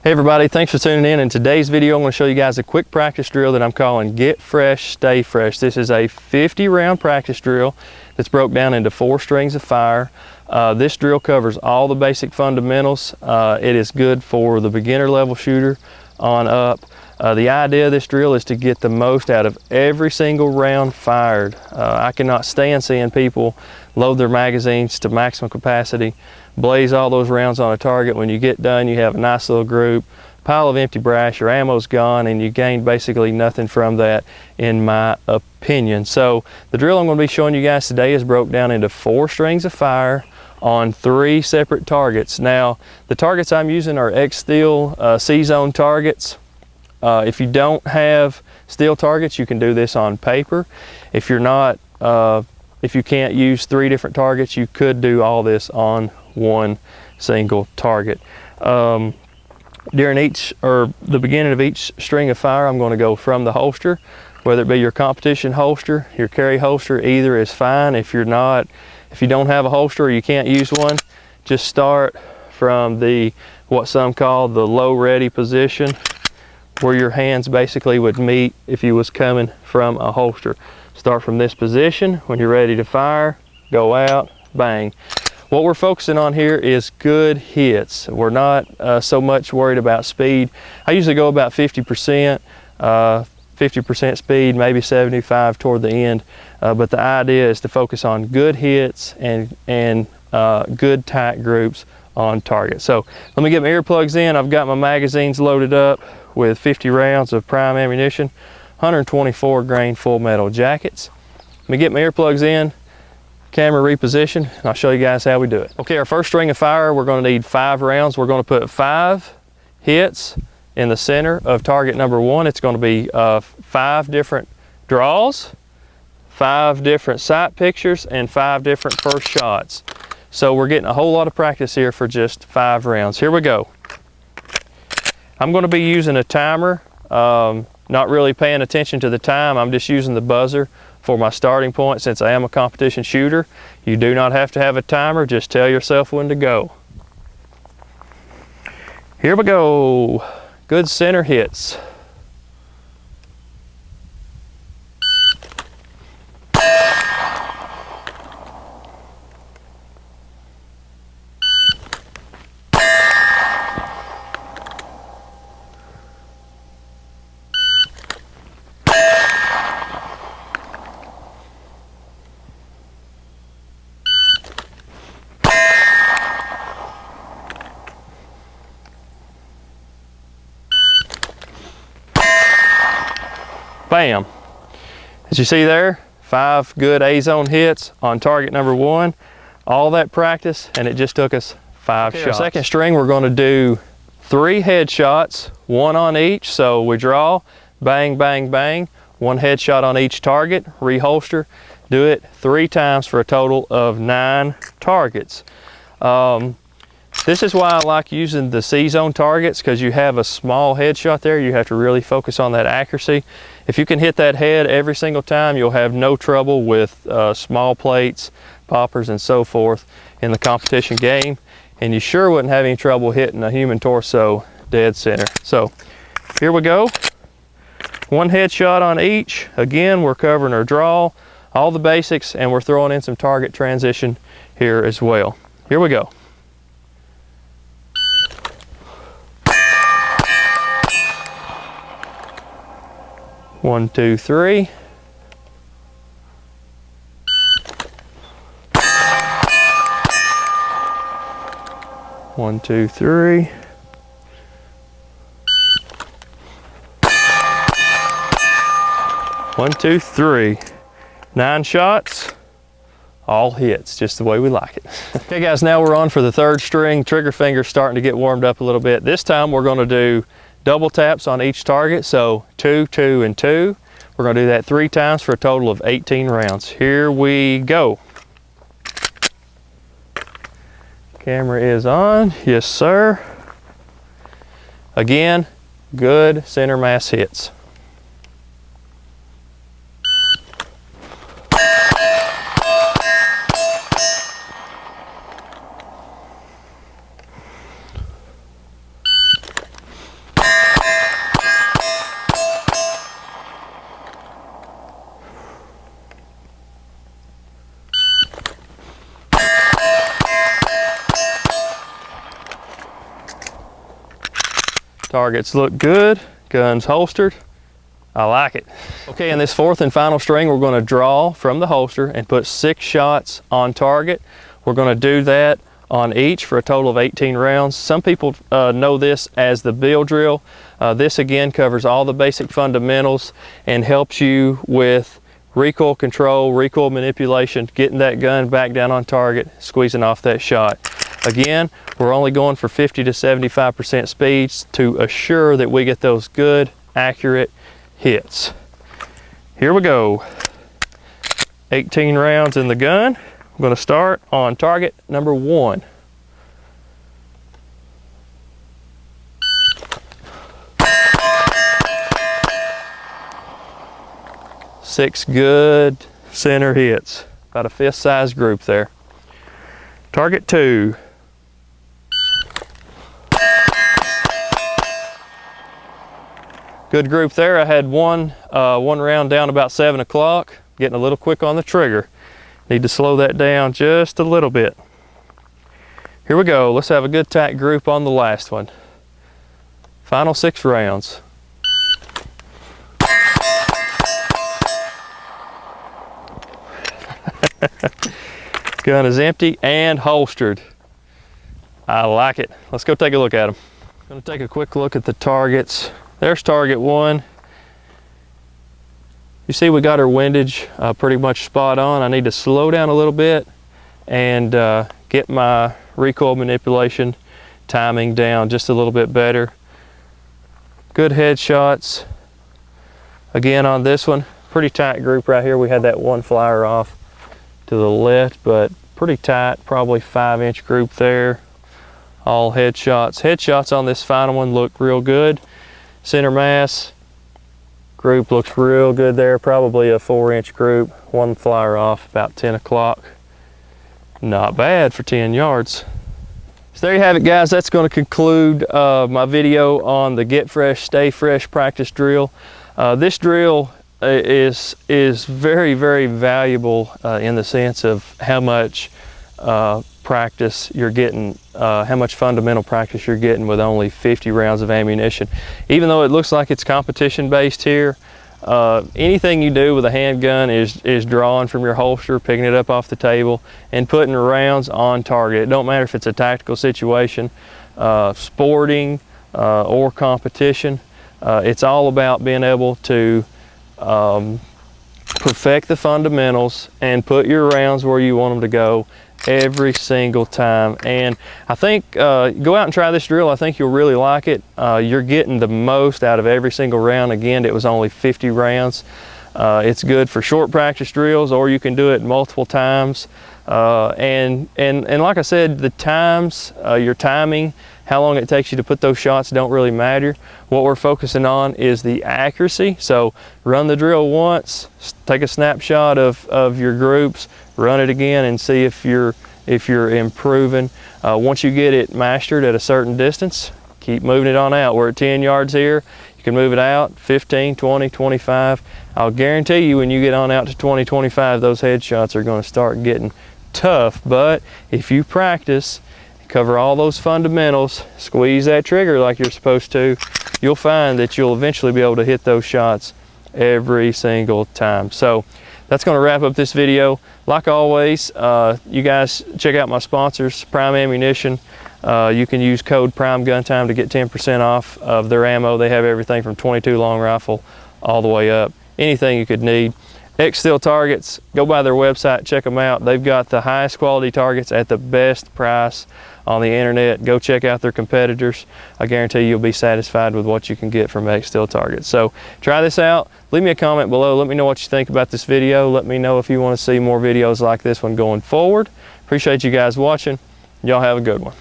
Hey everybody, thanks for tuning in. In today's video, I'm going to show you guys a quick practice drill that I'm calling Get Fresh, Stay Fresh. This is a 50 round practice drill that's broke down into 4 strings of fire. This drill covers all the basic fundamentals. It is good for the beginner level shooter on up. The idea of this drill is to get the most out of every single round fired. I cannot stand seeing people load their magazines to maximum capacity, blaze all those rounds on a target. When you get done, you have a nice little group, pile of empty brass, your ammo's gone, and you gain basically nothing from that, in my opinion. So the drill I'm going to be showing you guys today is broke down into 4 strings of fire on 3 separate targets. Now, the targets I'm using are X-Steel C-Zone targets. If you don't have steel targets, you can do this on paper. If you're not, if you can't use 3 different targets, you could do all this on 1 single target. During each, or the beginning of each string of fire, I'm going to go from the holster, whether it be your competition holster, your carry holster, either is fine. If you don't have a holster or you can't use one, just start from what some call the low ready position, where your hands basically would meet if you was coming from a holster. Start from this position. When you're ready to fire, go out, bang. What we're focusing on here is good hits. We're not so much worried about speed. I usually go about 50%, 50% speed, maybe 75 toward the end. But the idea is to focus on good hits and good tight groups on target. So let me get my earplugs in. I've got my magazines loaded up with 50 rounds of prime ammunition, 124 grain full metal jackets. Let me get my earplugs in, camera reposition, and I'll show you guys how we do it. Okay, our first string of fire, we're going to need 5 rounds. We're going to put 5 hits in the center of target number 1. It's going to be 5 different draws, 5 different sight pictures, and 5 different first shots. So we're getting a whole lot of practice here for just 5 rounds. Here we go. I'm going to be using a timer, not really paying attention to the time. I'm just using the buzzer for my starting point. Since I am a competition shooter, you do not have to have a timer. Just tell yourself when to go. Here we go. Good center hits. Bam. As you see there, 5 good A-zone hits on target number 1. All that practice, and it just took us 5 shots. Our second string, we're going to do 3 headshots, 1 on each. So we draw, bang, bang, bang, 1 headshot on each target, reholster. Do it 3 times for a total of 9 targets. This is why I like using the C-Zone targets, because you have a small headshot there. You have to really focus on that accuracy. If you can hit that head every single time, you'll have no trouble with small plates, poppers, and so forth in the competition game. And you sure wouldn't have any trouble hitting a human torso dead center. So here we go. 1 headshot on each. Again, we're covering our draw, all the basics, and we're throwing in some target transition here as well. Here we go. One, 2, 3. One, 2, 3. One, 2, 3. 9 shots, all hits, just the way we like it. Okay guys, now we're on for the 3rd string. Trigger finger's starting to get warmed up a little bit. This time we're going to do double taps on each target, so 2, 2, and 2. We're going to do that 3 times for a total of 18 rounds. Here we go. Camera is on. Yes, sir. Again, good center mass hits. Targets look good, guns holstered. I like it. Okay, in this fourth and final string, we're gonna draw from the holster and put 6 shots on target. We're gonna do that on each for a total of 18 rounds. Some people know this as the bill drill. This again covers all the basic fundamentals and helps you with recoil control, recoil manipulation, getting that gun back down on target, squeezing off that shot. Again, we're only going for 50 to 75% speeds to assure that we get those good, accurate hits. Here we go. 18 rounds in the gun. I'm going to start on target number 1. Six good center hits. About a fist size group there. Target 2. Good group there. I had one round down about 7 o'clock, getting a little quick on the trigger. Need to slow that down just a little bit. Here we go. Let's have a good tight group on the last one. Final 6 rounds. Gun is empty and holstered. I like it. Let's go take a look at them. I'm going to take a quick look at the targets. There's target 1. You see we got our windage pretty much spot on. I need to slow down a little bit and get my recoil manipulation timing down just a little bit better. Good headshots. Again on this one, pretty tight group right here. We had that one flyer off to the left, but pretty tight, probably 5-inch group there. All headshots. Headshots on this final one look real good. Center mass group looks real good there, probably a 4-inch group. One flyer off about 10 o'clock. Not bad for 10 yards. So there you have it, guys. That's going to conclude my video on the Get Fresh, Stay Fresh practice drill. This drill is very, very valuable in the sense of how much practice you're getting, how much fundamental practice you're getting with only 50 rounds of ammunition. Even though it looks like it's competition based here, anything you do with a handgun is drawing from your holster, picking it up off the table, and putting rounds on target. It don't matter if it's a tactical situation, sporting, or competition. It's all about being able to perfect the fundamentals and put your rounds where you want them to go every single time. And I think go out and try this drill. I think you'll really like it. You're getting the most out of every single round. Again, it was only 50 rounds. It's good for short practice drills, or you can do it multiple times. And like I said, the times, your timing, how long it takes you to put those shots don't really matter. What we're focusing on is the accuracy. So run the drill once, take a snapshot of your groups, run it again and see if you're improving. Once you get it mastered at a certain distance, keep moving it on out. We're at 10 yards here. You can move it out 15, 20, 25. I'll guarantee you when you get on out to 20, 25, those headshots are going to start getting tough. But if you practice, cover all those fundamentals, squeeze that trigger like you're supposed to, you'll find that you'll eventually be able to hit those shots every single time. So that's going to wrap up this video. Like always, you guys check out my sponsors, Prime Ammunition. You can use code PRIMEGUNTIME to get 10% off of their ammo. They have everything from 22 long rifle all the way up, anything you could need. X-Steel targets, go by their website, check them out. They've got the highest quality targets at the best price on the internet. Go check out their competitors. I guarantee you'll be satisfied with what you can get from X-Steel targets. So try this out. Leave me a comment below. Let me know what you think about this video. Let me know if you want to see more videos like this one going forward. Appreciate you guys watching. Y'all have a good one.